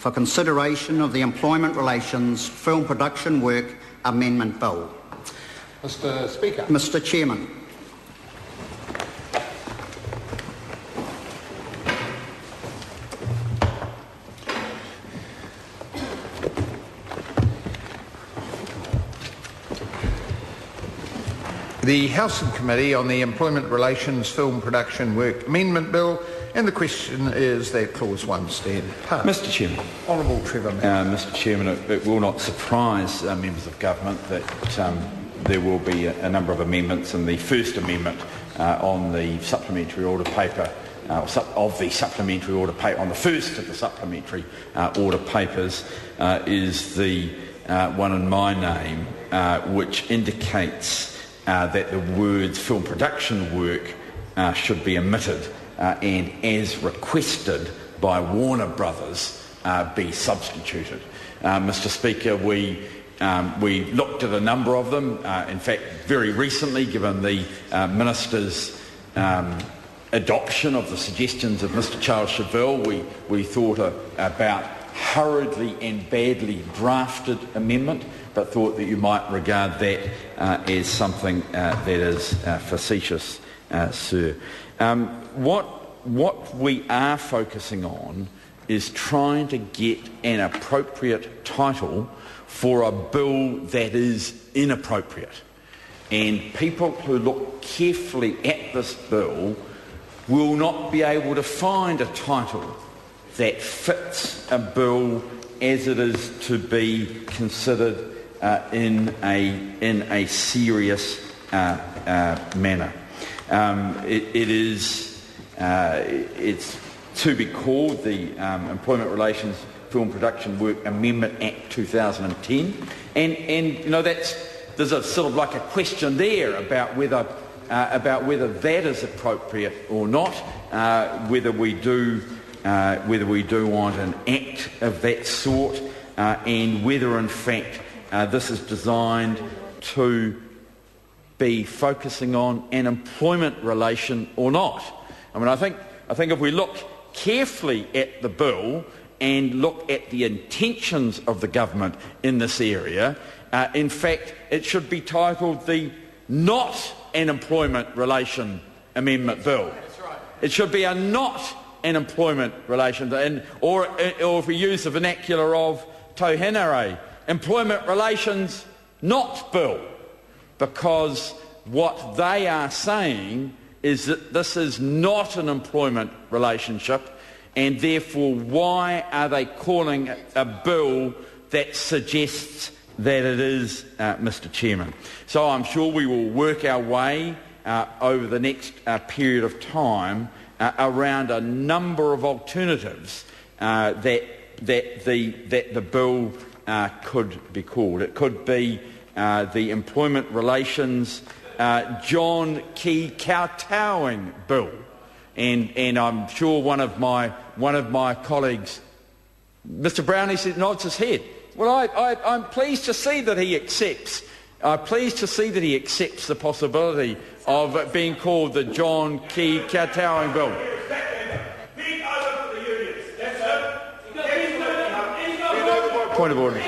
for consideration of the Employment Relations Film Production Work Amendment Bill. Mr. Speaker. Mr. Chairman. The House and Committee on the Employment Relations Film Production Work Amendment Bill, and the question is that Clause 1 stand passed. Mr. Chairman. Honourable Trevor. Mr. Chairman, it will not surprise members of government that there will be a number of amendments, and the first amendment on the supplementary order paper on the first of the supplementary order papers is the one in my name, which indicates that the words film production work should be omitted and, as requested by Warner Brothers, be substituted. Mr. Speaker, we looked at a number of them. In fact, very recently, given the Minister's adoption of the suggestions of Mr. Charles Chauvel, we thought about hurriedly and badly drafted amendment, but thought that you might regard that as something that is facetious, sir. What we are focusing on is trying to get an appropriate title for a bill that is inappropriate. And people who look carefully at this bill will not be able to find a title that fits a bill as it is to be considered in a serious manner. It's to be called the Employment Relations Film Production Work Amendment Act 2010, and you know there's a sort of like a question there about whether that is appropriate or not, whether we do want an act of that sort, and whether in fact this is designed to be focusing on an employment relation or not. I mean, I think if we look carefully at the bill and look at the intentions of the government in this area, in fact, it should be titled the Not an Employment Relation Amendment Bill. That's right. It should be a not an employment relation, or if we use the vernacular of Tohenare, employment relations not bill, because what they are saying is that this is not an employment relationship, and therefore why are they calling it a bill that suggests that it is, Mr. Chairman? So I'm sure we will work our way over the next period of time around a number of alternatives that the bill could be called. It could be the Employment Relations John Key kowtowing bill, and I'm sure one of my colleagues, Mr. Brown, nods his head. Well, I'm pleased to see that he accepts. I'm pleased to see that he accepts the possibility of it being called the John Key kowtowing bill. Point of order.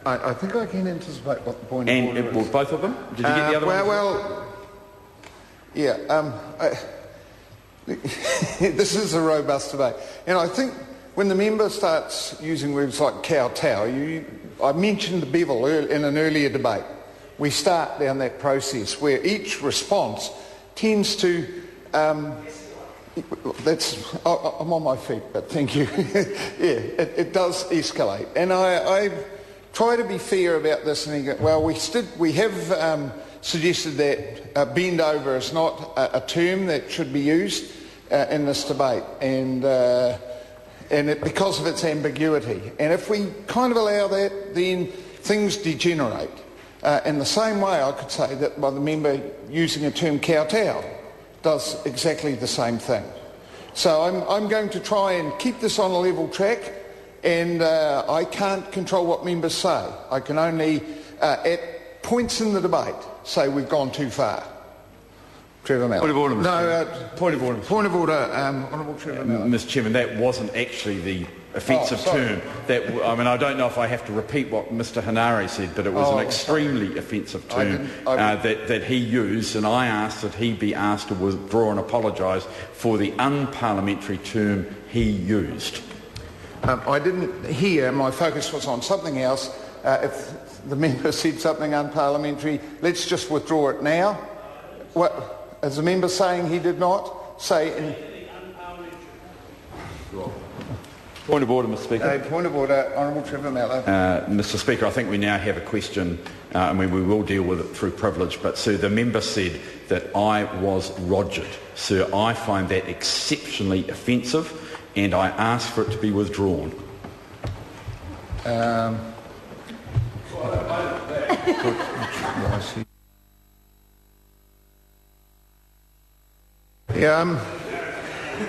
I think I can anticipate what the point of order is. And both of them? Did you get the other one? Well, yeah. This is a robust debate. And I think when the member starts using words like kowtow, I mentioned the bevel in an earlier debate. We start down that process where each response tends to... I'm on my feet, but thank you. it does escalate. And I try to be fair about this, and go, well, we have suggested that bend over is not a term that should be used in this debate, and because of its ambiguity. And if we kind of allow that, then things degenerate. In the same way, I could say that by the member using a term kowtow does exactly the same thing. So I'm going to try and keep this on a level track, and I can't control what members say. I can only, at points in the debate, say we've gone too far. Trevor Mallett. Point of order, Mr. No, point of order. Point of order, Honourable Trevor Mallett. Mr. Chairman, that wasn't actually offensive term. I don't know if I have to repeat what Mr. Hanare said, but it was an extremely offensive term that he used, and I asked that he be asked to withdraw and apologise for the unparliamentary term he used. I didn't hear. My focus was on something else. If the member said something unparliamentary, let's just withdraw it now. What, is the member saying he did not say? Point of order, Mr. Speaker. Point of order, Honourable Trevor Mallett. Mr. Speaker, I think we now have a question, and we will deal with it through privilege, but, sir, the member said that I was rogered. Sir, I find that exceptionally offensive, and I ask for it to be withdrawn.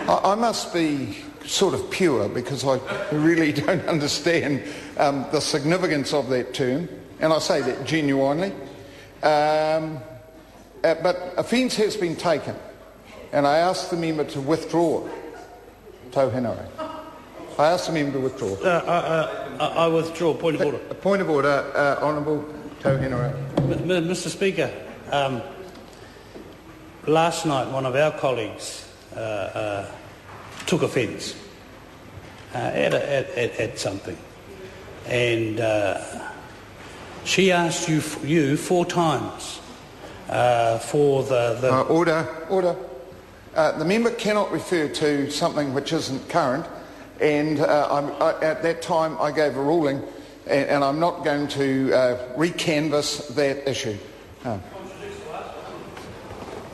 I must be sort of pure because I really don't understand the significance of that term, and I say that genuinely. But offence has been taken, and I ask the member to withdraw. Tauhenare. I ask the member to withdraw. I withdraw. Point of order. Point of order, Honourable Tauhenare. Mr. Speaker, last night one of our colleagues took offence at something, and she asked you 4 times for the order. The member cannot refer to something which isn't current, and at that time I gave a ruling, and I'm not going to recanvass that issue.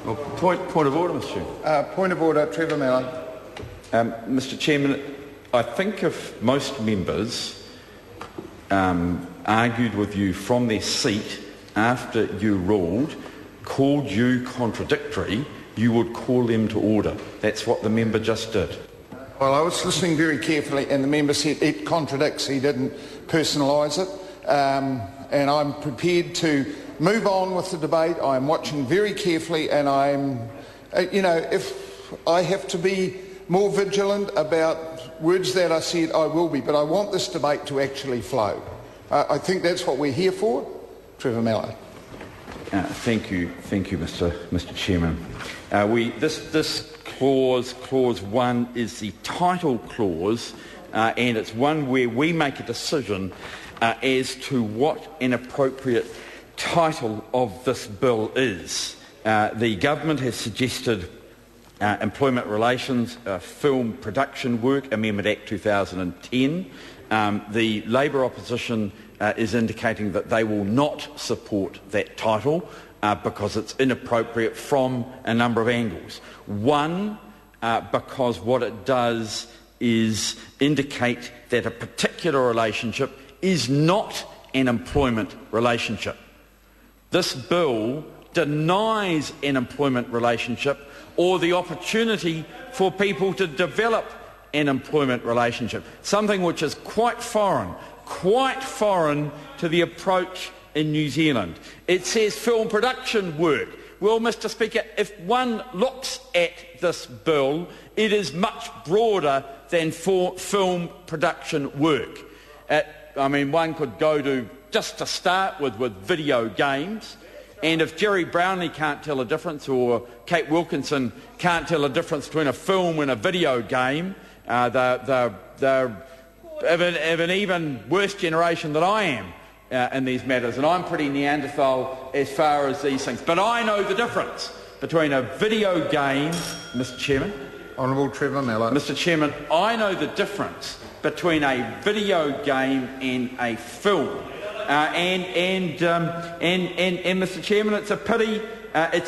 Well, point of order, Mr. Chairman. Point of order, Trevor Mallett. Mr. Chairman, I think if most members argued with you from their seat after you ruled, called you contradictory, you would call them to order. That's what the member just did. Well, I was listening very carefully, and the member said it contradicts. He didn't personalise it, and I'm prepared to move on with the debate. I'm watching very carefully, and I'm, if I have to be more vigilant about words that I said, I will be. But I want this debate to actually flow. I think that's what we're here for. Trevor Mallett. Thank you, Mr. Chairman. This clause 1 is the title clause, and it's one where we make a decision as to what an appropriate title of this bill is. The government has suggested Employment Relations, Film Production Work Amendment Act 2010. The Labour opposition is indicating that they will not support that title because it's inappropriate from a number of angles. One, because what it does is indicate that a particular relationship is not an employment relationship. This bill denies an employment relationship or the opportunity for people to develop an employment relationship, something which is quite foreign to the approach in New Zealand. It says film production work. Well, Mr. Speaker, if one looks at this bill, it is much broader than for film production work. One could go to, just to start with video games, and if Jerry Brownlee can't tell a difference, or Kate Wilkinson can't tell a difference between a film and a video game, they're of an even worse generation than I am in these matters, and I'm pretty Neanderthal as far as these things. But I know the difference between a video game, Mr. Chairman. Honourable Trevor Mallett. Mr. Chairman, I know the difference between a video game and a film. And Mr. Chairman, it's a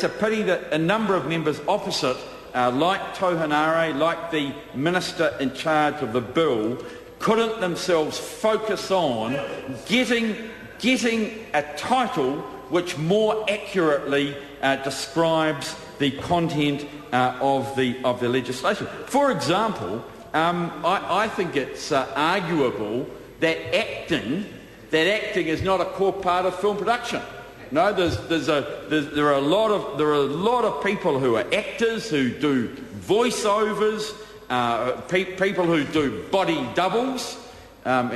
pity that a number of members opposite, like Tauhenare, like the minister in charge of the bill, couldn't themselves focus on getting a title which more accurately describes the content of the legislation. For example, I think it's arguable that acting is not a core part of film production. No, there are a lot of people who are actors, who do voiceovers, people who do body doubles, and